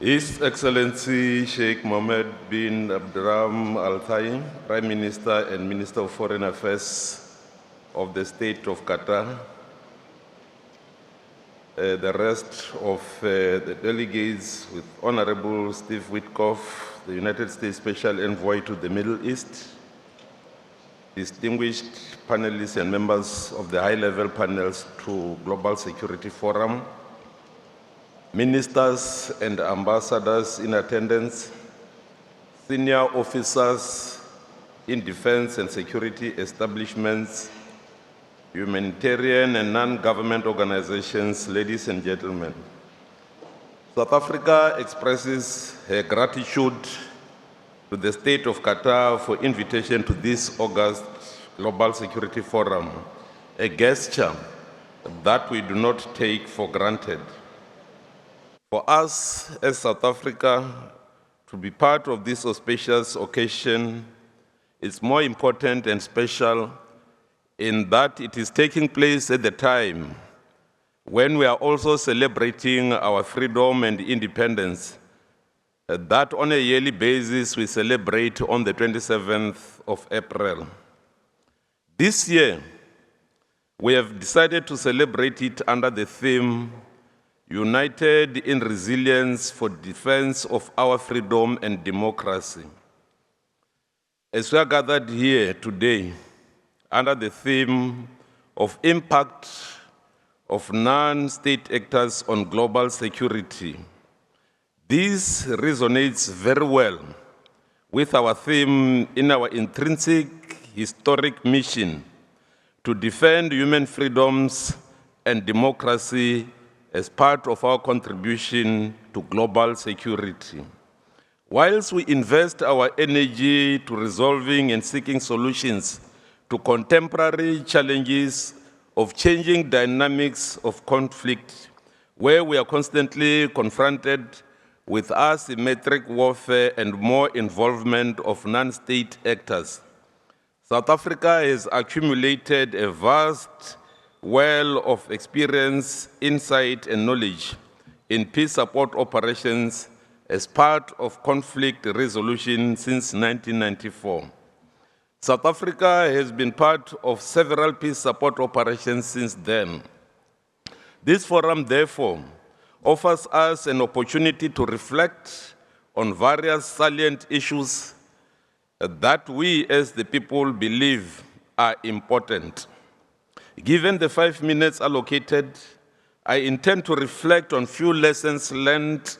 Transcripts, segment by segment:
His Excellency Sheikh Mohammed bin Abdulrahman Al-Thani, Prime Minister and Minister of Foreign Affairs of the State of Qatar, the rest of the delegates with Honorable Steve Witkoff, the United States Special Envoy to the Middle East, distinguished panelists and members of the high-level panels to Global Security Forum, ministers and ambassadors in attendance, senior officers in defense and security establishments, humanitarian and non-government organizations, ladies and gentlemen. South Africa expresses her gratitude to the State of Qatar for invitation to this August Global Security Forum, a gesture that we do not take for granted. For us as South Africa to be part of this auspicious occasion is more important and special in that it is taking place at the time when we are also celebrating our freedom and independence, that on a yearly basis we celebrate on the 27th of April. This year, we have decided to celebrate it under the theme, United in Resilience for Defense of Our Freedom and Democracy. As we are gathered here today, under the theme of impact of non-state actors on global security, this resonates very well with our theme in our intrinsic historic mission to defend human freedoms and democracy as part of our contribution to global security. Whilst we invest our energy to resolving and seeking solutions to contemporary challenges of changing dynamics of conflict, where we are constantly confronted with asymmetric warfare and more involvement of non-state actors, South Africa has accumulated a vast well of experience, insight, and knowledge in peace support operations as part of conflict resolution since 1994. South Africa has been part of several peace support operations since then. This forum, therefore, offers us an opportunity to reflect on various salient issues that we as the people believe are important. Given the 5 minutes allocated, I intend to reflect on few lessons learned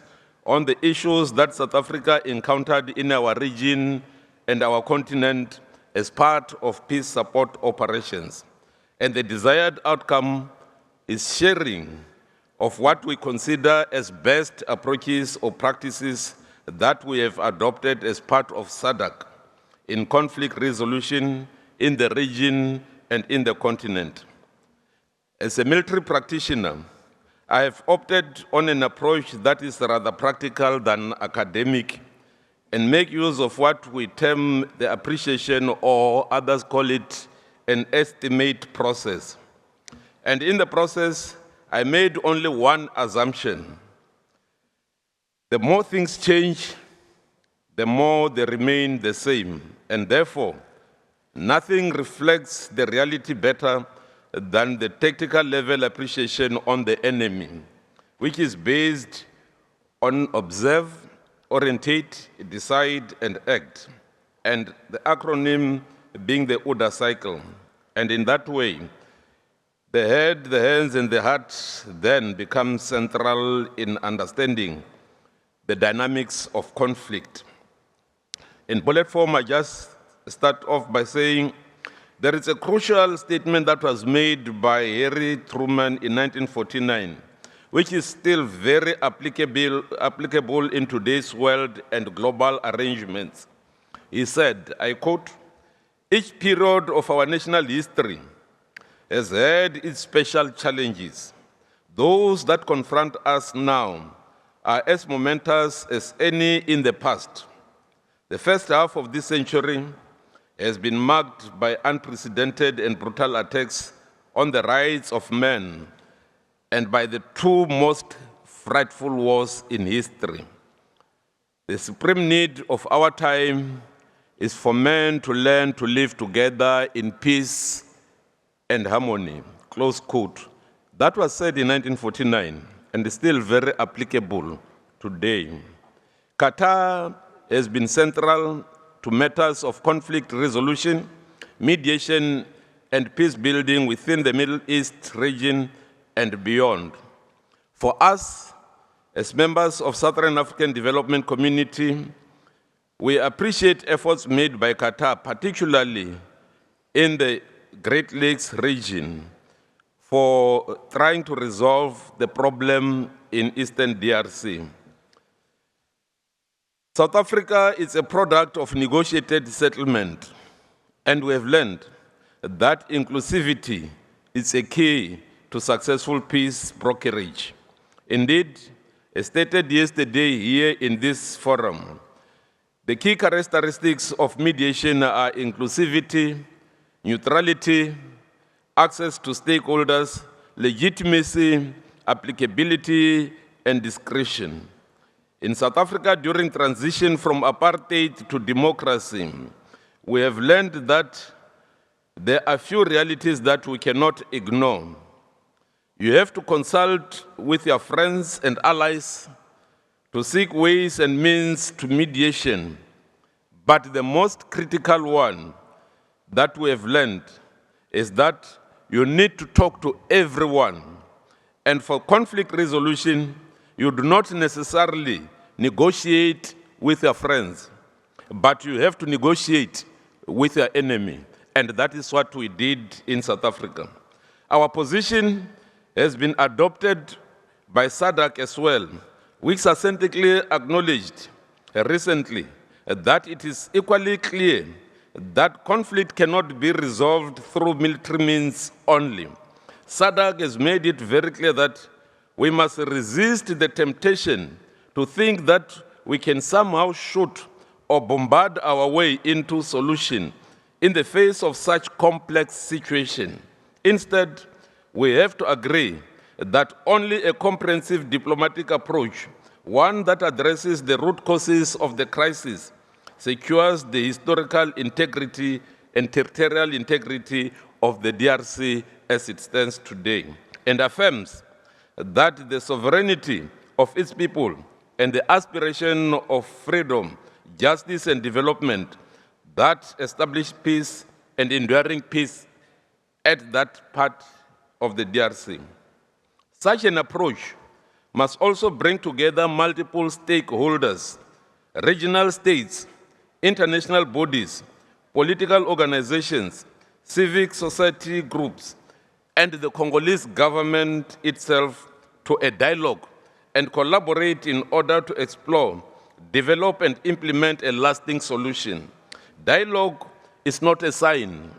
on the issues that South Africa encountered in our region and our continent as part of peace support operations. And the desired outcome is sharing of what we consider as best approaches or practices that we have adopted as part of SADC in conflict resolution in the region and in the continent. As a military practitioner, I have opted on an approach that is rather practical than academic and make use of what we term the appreciation, or others call it an estimate process. And in the process, I made only one assumption. The more things change, the more they remain the same, and therefore, nothing reflects the reality better than the tactical level appreciation on the enemy, which is based on observe, orientate, decide, and act, and the acronym being the OODA cycle. And in that way, the head, the hands, and the heart then become central in understanding the dynamics of conflict. In bullet form, I just start off by saying there is a crucial statement that was made by Harry Truman in 1949, which is still very applicable in today's world and global arrangements. He said, I quote, "Each period of our national history has had its special challenges. Those that confront us now are as momentous as any in the past. The first half of this century has been marked by unprecedented and brutal attacks on the rights of men and by the two most frightful wars in history. The supreme need of our time is for men to learn to live together in peace and harmony, close quote. That was said in 1949 and is still very applicable today. Qatar has been central to matters of conflict resolution, mediation, and peace building within the Middle East region and beyond. For us, as members of Southern African Development Community, we appreciate efforts made by Qatar, particularly in the Great Lakes region, for trying to resolve the problem in Eastern DRC. South Africa is a product of negotiated settlement, and we have learned that inclusivity is a key to successful peace brokerage. Indeed, as stated yesterday here in this forum, the key characteristics of mediation are inclusivity, neutrality, access to stakeholders, legitimacy, applicability, and discretion. In South Africa, during transition from apartheid to democracy, we have learned that there are few realities that we cannot ignore. You have to consult with your friends and allies to seek ways and means to mediation. But the most critical one that we have learned is that you need to talk to everyone. And for conflict resolution, you do not necessarily negotiate with your friends, but you have to negotiate with your enemy. And that is what we did in South Africa. Our position has been adopted by SADC as well, which succinctly acknowledged recently that it is equally clear that conflict cannot be resolved through military means only. SADC has made it very clear that we must resist the temptation to think that we can somehow shoot or bombard our way into solution in the face of such complex situation. Instead, we have to agree that only a comprehensive diplomatic approach, one that addresses the root causes of the crisis, secures the historical integrity and territorial integrity of the DRC as it stands today, and affirms that the sovereignty of its people and the aspiration of freedom, justice, and development that establish peace and enduring peace at that part of the DRC. Such an approach must also bring together multiple stakeholders, regional states, international bodies, political organizations, civic society groups, and the Congolese government itself to a dialogue and collaborate in order to explore, develop, and implement a lasting solution. Dialogue is not a sign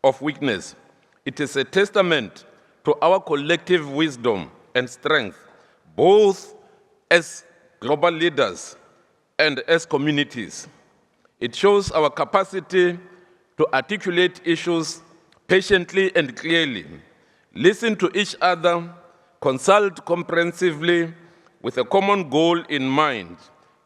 of weakness. It is a testament to our collective wisdom and strength, both as global leaders and as communities. It shows our capacity to articulate issues patiently and clearly, listen to each other, consult comprehensively with a common goal in mind,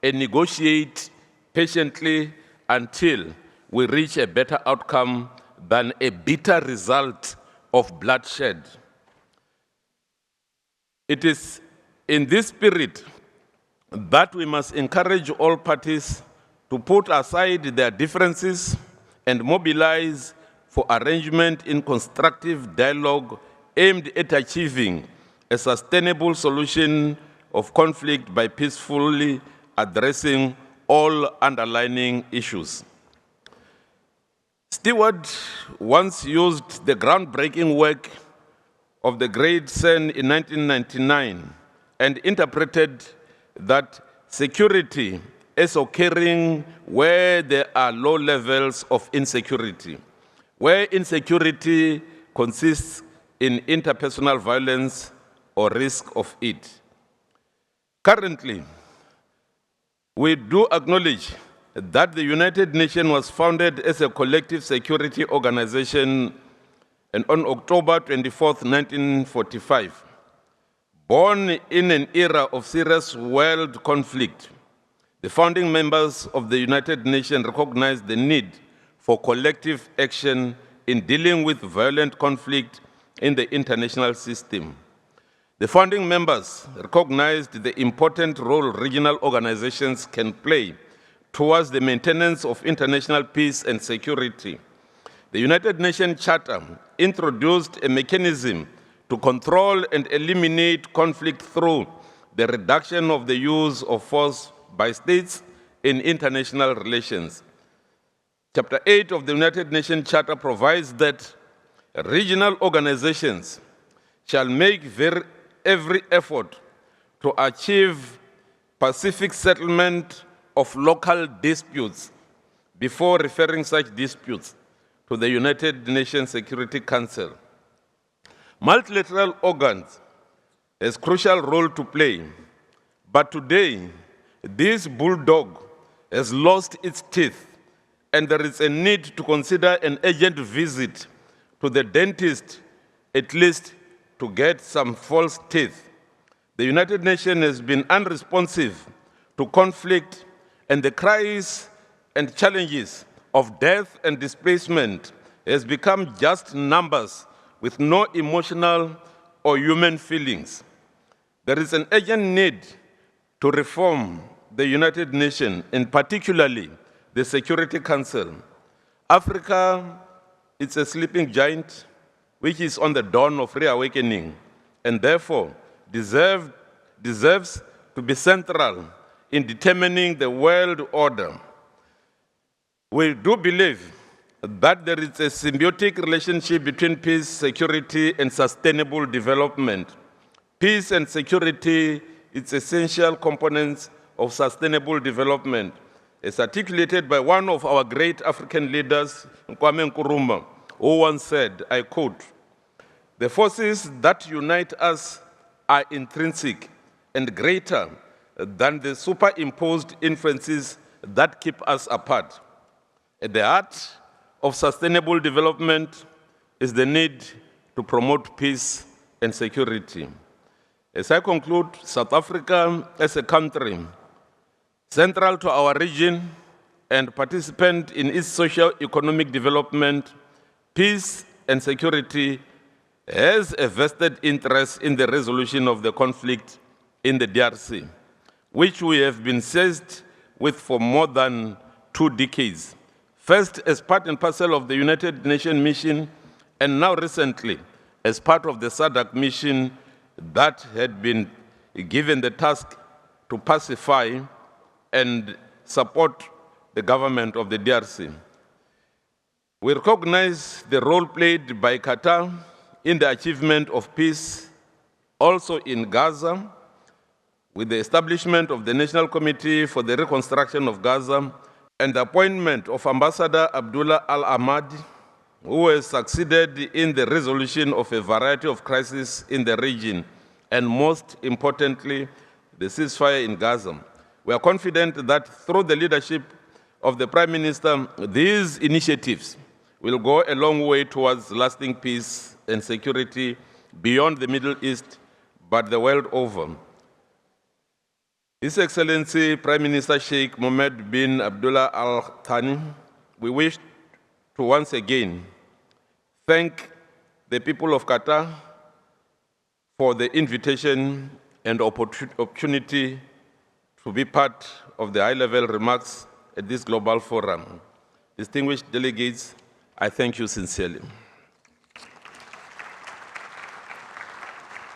and negotiate patiently until we reach a better outcome than a bitter result of bloodshed. It is in this spirit that we must encourage all parties to put aside their differences and mobilize for arrangement in constructive dialogue aimed at achieving a sustainable solution of conflict by peacefully addressing all underlying issues. Stewart once used the groundbreaking work of the great Sen in 1999 and interpreted that security is occurring where there are low levels of insecurity, where insecurity consists in interpersonal violence or risk of it. Currently, we do acknowledge that the United Nations was founded as a collective security organization and on October 24, 1945. Born in an era of serious world conflict, The founding members of the United Nations recognized the need for collective action in dealing with violent conflict in the international system. The founding members recognized the important role regional organizations can play towards the maintenance of international peace and security. The United Nations Charter introduced a mechanism to control and eliminate conflict through the reduction of the use of force by states in international relations. Chapter 8 of the United Nations Charter provides that regional organizations shall make every effort to achieve pacific settlement of local disputes before referring such disputes to the United Nations Security Council. Multilateral organs has a crucial role to play, but today, this bulldog has lost its teeth, and there is a need to consider an urgent visit to the dentist, at least to get some false teeth. The United Nations has been unresponsive to conflict, and the cries and challenges of death and displacement has become just numbers with no emotional or human feelings. There is an urgent need to reform the United Nations, and particularly the Security Council. Africa is a sleeping giant which is on the dawn of reawakening, and therefore deserves to be central in determining the world order. We do believe that there is a symbiotic relationship between peace, security, and sustainable development. Peace and security is essential components of sustainable development, as articulated by one of our great African leaders, Kwame Nkrumah, who once said, I quote, "The forces that unite us are intrinsic and greater than the superimposed influences that keep us apart." At the heart of sustainable development is the need to promote peace and security. As I conclude, South Africa as a country, central to our region and participant in its socio-economic development, peace and security, has a vested interest in the resolution of the conflict in the DRC, which we have been seized with for more than 2 decades. First, as part and parcel of the United Nations mission, and now recently, as part of the SADC mission that had been given the task to pacify and support the government of the DRC. We recognize the role played by Qatar in the achievement of peace, also in Gaza, with the establishment of the National Committee for the Reconstruction of Gaza and the appointment of Ambassador Abdullah Al-Ahmadi, who has succeeded in the resolution of a variety of crises in the region, and most importantly, the ceasefire in Gaza. We are confident that through the leadership of the Prime Minister, these initiatives will go a long way towards lasting peace and security beyond the Middle East, but the world over. His Excellency Prime Minister Sheikh Mohammed bin Abdullah Al-Thani, we wish to once again thank the people of Qatar for the invitation and opportunity to be part of the high-level remarks at this global forum. Distinguished delegates, I thank you sincerely.